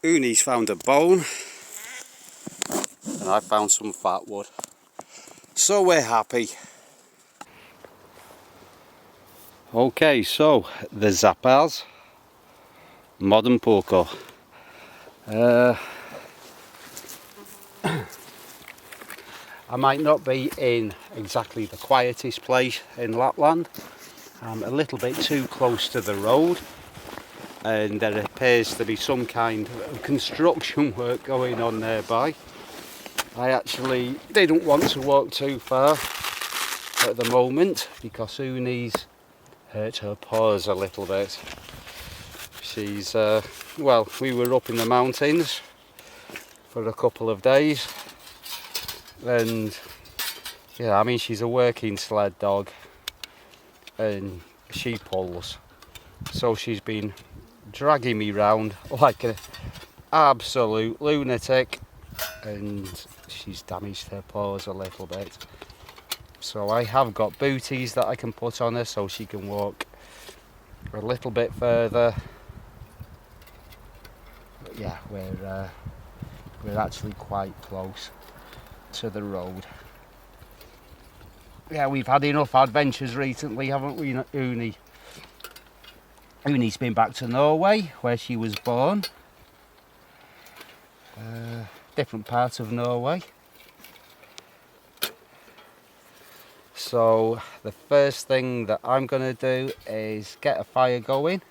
Uni's found a bone and I found some fatwood, so we're happy. Okay, so the Zappers Modern Puukko. I might not be in exactly the quietest place in Lapland. I'm a little bit too close to the road and there appears to be some kind of construction work going on nearby. I actually didn't want to walk too far at the moment because Uni's hurt her paws a little bit. She's, well, we were up in the mountains for a couple of days and yeah, I mean she's a working sled dog and she pulls, so she's been dragging me round like an absolute lunatic and she's damaged her paws a little bit. So I have got booties that I can put on her so she can walk a little bit further. But yeah, we're actually quite close to the road. Yeah, we've had enough adventures recently, haven't we, Uni? Uni's been back to Norway, where she was born. Different part of Norway. So the first thing that I'm going to do is get a fire going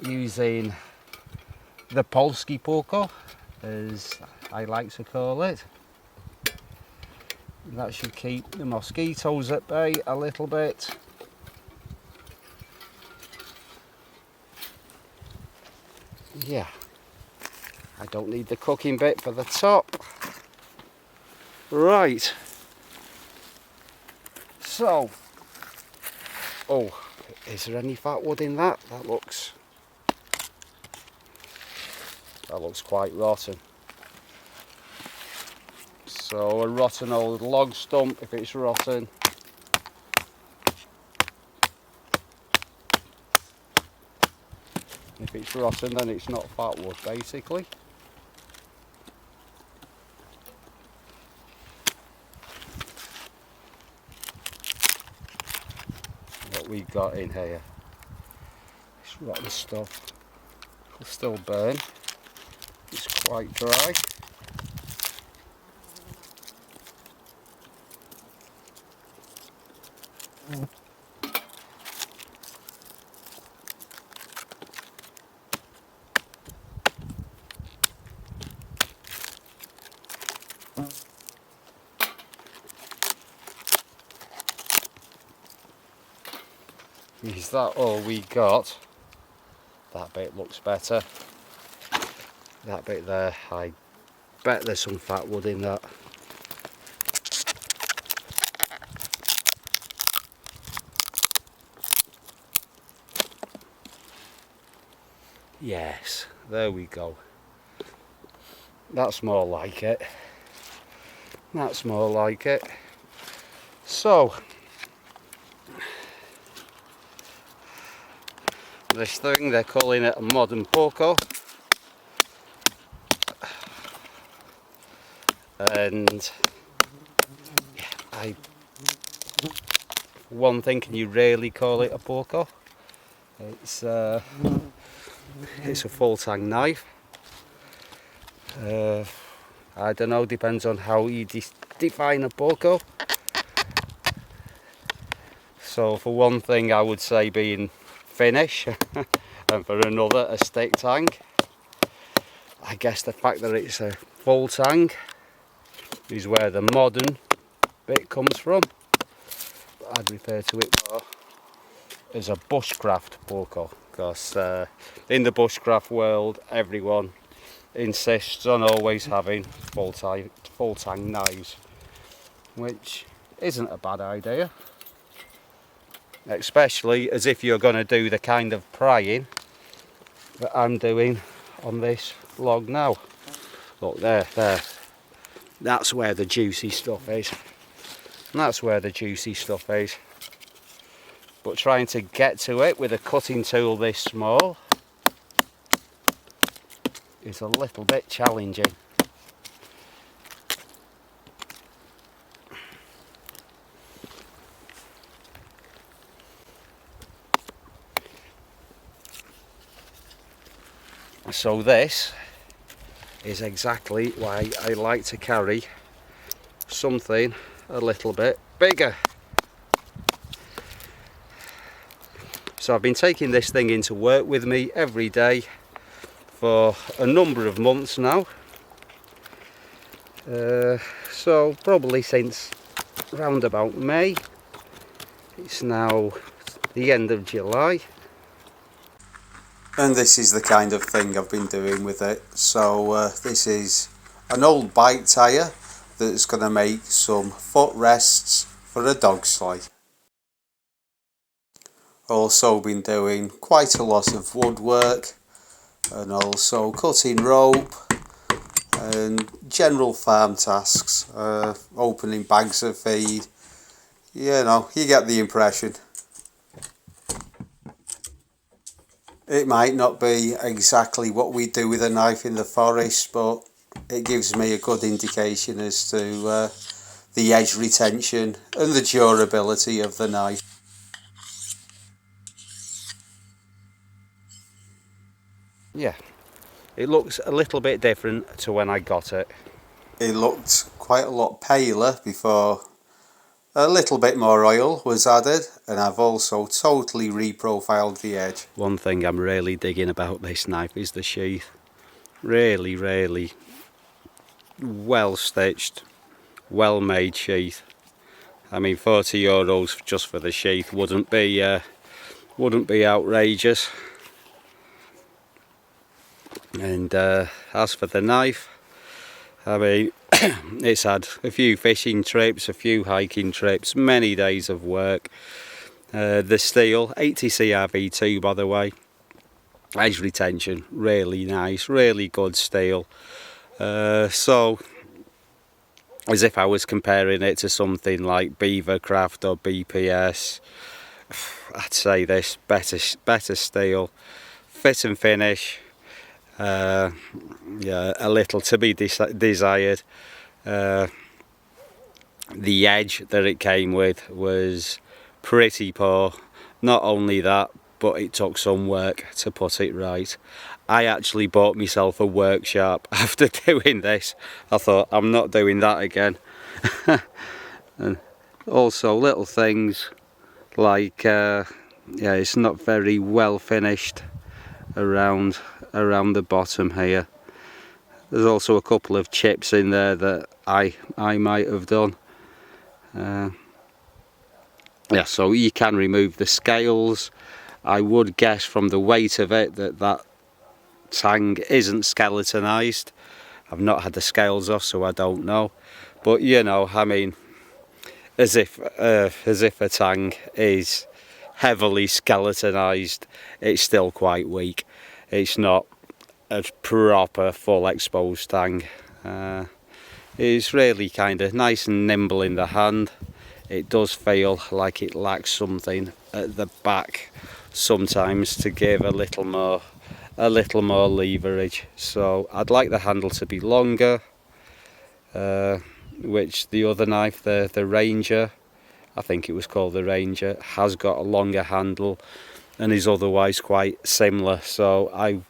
using the Polski Puukko, as I like to call it. That should keep the mosquitoes at bay a little bit. Yeah, I don't need the cooking bit for the top. Right. So, oh, is there any fatwood in that? That looks quite rotten. So a rotten old log stump if it's rotten. If it's rotten, then it's not fatwood, basically. What we got in here? This rotten stuff will still burn. It's quite dry. Is that all we got? That bit looks better. That bit there, I bet there's some fatwood in that. Yes, there we go. That's more like it. That's more like it. So, this thing, they're calling it a Modern Puukko. And one thing, can you really call it a Puukko? It's a full tang knife. I don't know, depends on how you define a Puukko. So for one thing I would say being Finnish and for another a stick tang. I guess the fact that it's a full tang is where the modern bit comes from. But I'd refer to it more as a bushcraft Puukko, because in the bushcraft world everyone insists on always having full tang knives, which isn't a bad idea, especially as if you're going to do the kind of prying that I'm doing on this log now. Look, there, that's where the juicy stuff is. That's where the juicy stuff is. But trying to get to it with a cutting tool this small is a little bit challenging. So this is exactly why I like to carry something a little bit bigger. So I've been taking this thing into work with me every day for a number of months now. So probably since round about May. It's now the end of July. And this is the kind of thing I've been doing with it. So this is an old bike tyre that's going to make some footrests for a dog sleigh. Also been doing quite a lot of woodwork and also cutting rope and general farm tasks, opening bags of feed. You know, you get the impression. It might not be exactly what we do with a knife in the forest, but it gives me a good indication as to the edge retention and the durability of the knife. Yeah, it looks a little bit different to when I got it. It looked quite a lot paler before a little bit more oil was added, and I've also totally reprofiled the edge. One thing I'm really digging about this knife is the sheath. Really, really well stitched, well made sheath. I mean, €40 just for the sheath wouldn't be outrageous. And as for the knife, I mean, it's had a few fishing trips, a few hiking trips, many days of work. The steel, 80CRV2 by the way, edge retention, really nice, really good steel. So, as if I was comparing it to something like Beavercraft or BPS, I'd say this, better steel, fit and finish. Yeah, a little to be desired. The edge that it came with was pretty poor. Not only that, but it took some work to put it right. I actually bought myself a work sharp after doing this. I thought, I'm not doing that again. And also little things like yeah, it's not very well finished around the bottom here. There's also a couple of chips in there that I might have done. Yeah, so you can remove the scales. I would guess from the weight of it that tang isn't skeletonized. I've not had the scales off, so I don't know. But you know, I mean, as if a tang is heavily skeletonized, it's still quite weak. It's not a proper full exposed tang. It's really kind of nice and nimble in the hand. It does feel like it lacks something at the back sometimes to give a little more leverage. So I'd like the handle to be longer, which the other knife, the Ranger, I think it was called the Ranger, has got a longer handle and is otherwise quite similar. So I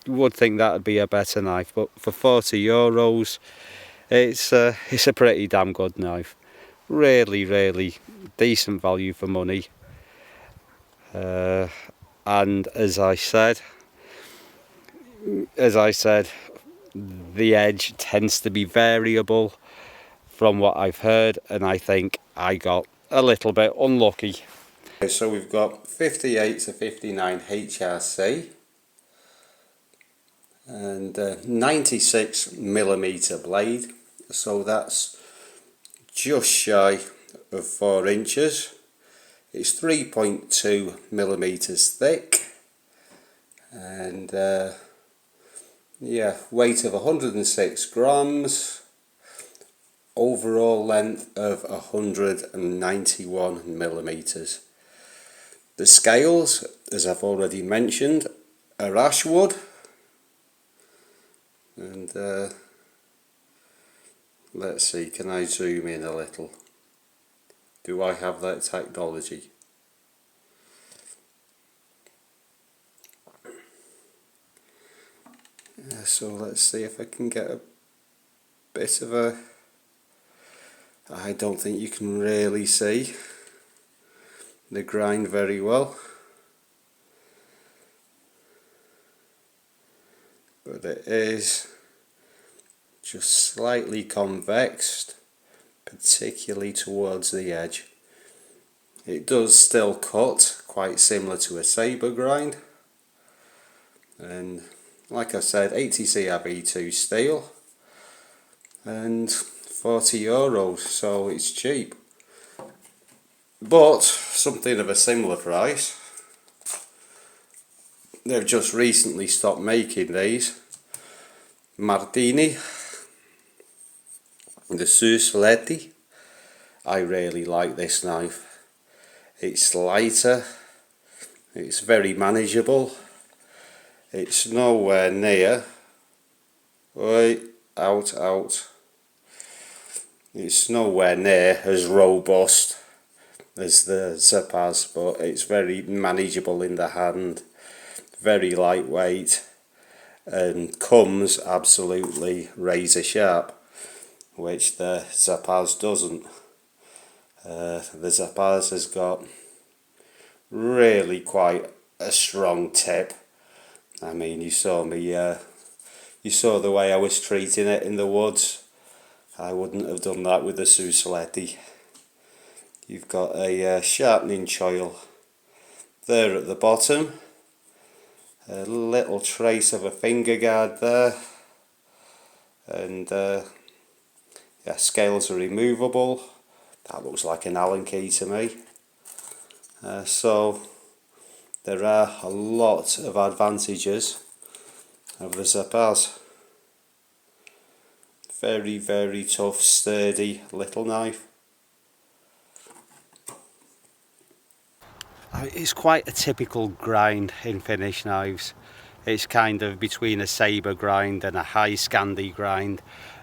would think that would be a better knife, but for €40 it's a pretty damn good knife. Really decent value for money. And as I said, the edge tends to be variable from what I've heard, and I think I got a little bit unlucky. So we've got 58 to 59 HRC and 96mm blade, so that's just shy of 4 inches. It's 3.2mm thick, and yeah, weight of 106 grams, overall length of 191mm. The scales, as I've already mentioned, are ash wood. And let's see, can I zoom in a little? Do I have that technology? So let's see if I can get a bit of a... I don't think you can really see the grind very well, but it is just slightly convexed, particularly towards the edge. It does still cut quite similar to a sabre grind, and like I said, 80 CRB2 steel and €40, so it's cheap. But something of a similar price, they've just recently stopped making these. Martini, the Susletti. I really like this knife. It's lighter, it's very manageable, it's nowhere near, it's nowhere near as robust as the Zapaz, but it's very manageable in the hand, very lightweight, and comes absolutely razor sharp, which the Zapaz doesn't. The Zapaz has got really quite a strong tip. I mean, you saw me, you saw the way I was treating it in the woods. I wouldn't have done that with the Susletti. You've got a sharpening choil there at the bottom, a little trace of a finger guard there, and yeah, scales are removable. That looks like an Allen key to me. So there are a lot of advantages of the Zapaz. Very, very tough, sturdy little knife. It's quite a typical grind in finish knives. It's kind of between a sabre grind and a high Scandi grind,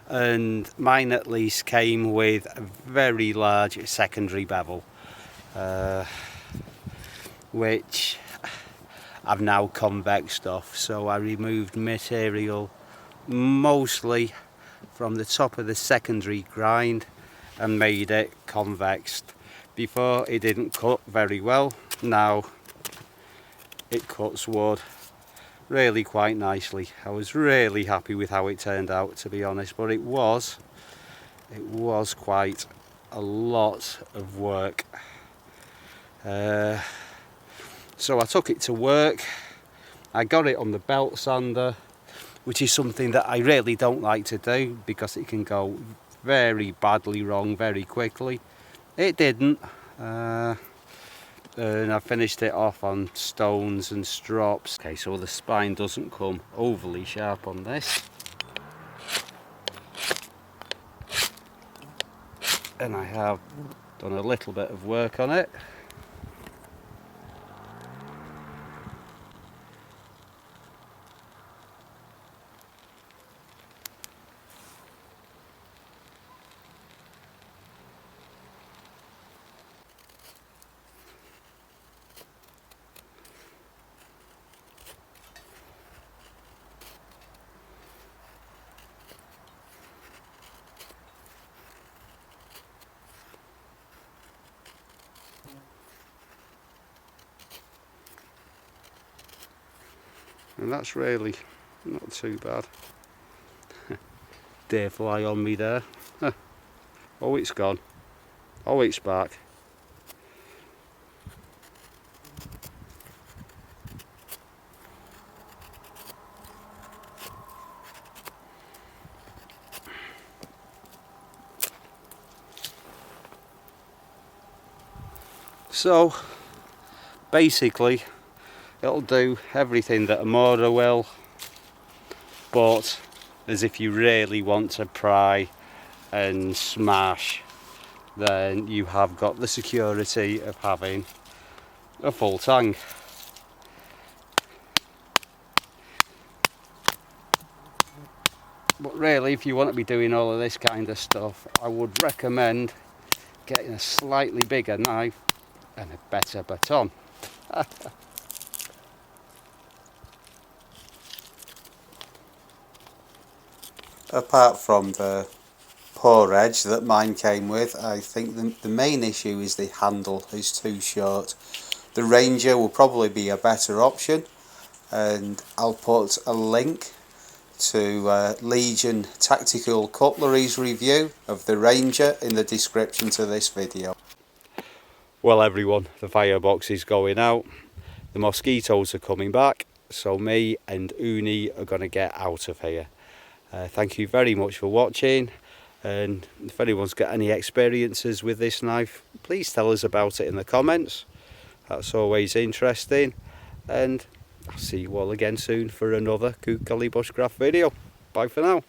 and mine at least came with a very large secondary bevel, which I've now convexed off. So I removed material mostly from the top of the secondary grind and made it convexed. Before it didn't cut very well, now it cuts wood really quite nicely. I was really happy with how it turned out, to be honest, but it was quite a lot of work. So I took it to work. I got it on the belt sander, which is something that I really don't like to do because it can go very badly wrong very quickly. It didn't, and I finished it off on stones and strops. Okay, so the spine doesn't come overly sharp on this, and I have done a little bit of work on it. And that's really not too bad. Deer fly on me there. Oh, it's gone. Oh, it's back. So basically it'll do everything that a mortar will, but as if you really want to pry and smash, then you have got the security of having a full tang. But really, if you want to be doing all of this kind of stuff, I would recommend getting a slightly bigger knife and a better baton. Apart from the poor edge that mine came with, I think the main issue is the handle is too short. The Ranger will probably be a better option, and I'll put a link to Legion Tactical Cutlery's review of the Ranger in the description to this video. Well everyone, the firebox is going out, the mosquitoes are coming back, so me and Uni are going to get out of here. Thank you very much for watching, and if anyone's got any experiences with this knife, please tell us about it in the comments. That's always interesting, and I'll see you all again soon for another Kook Gully Bushcraft video. Bye for now.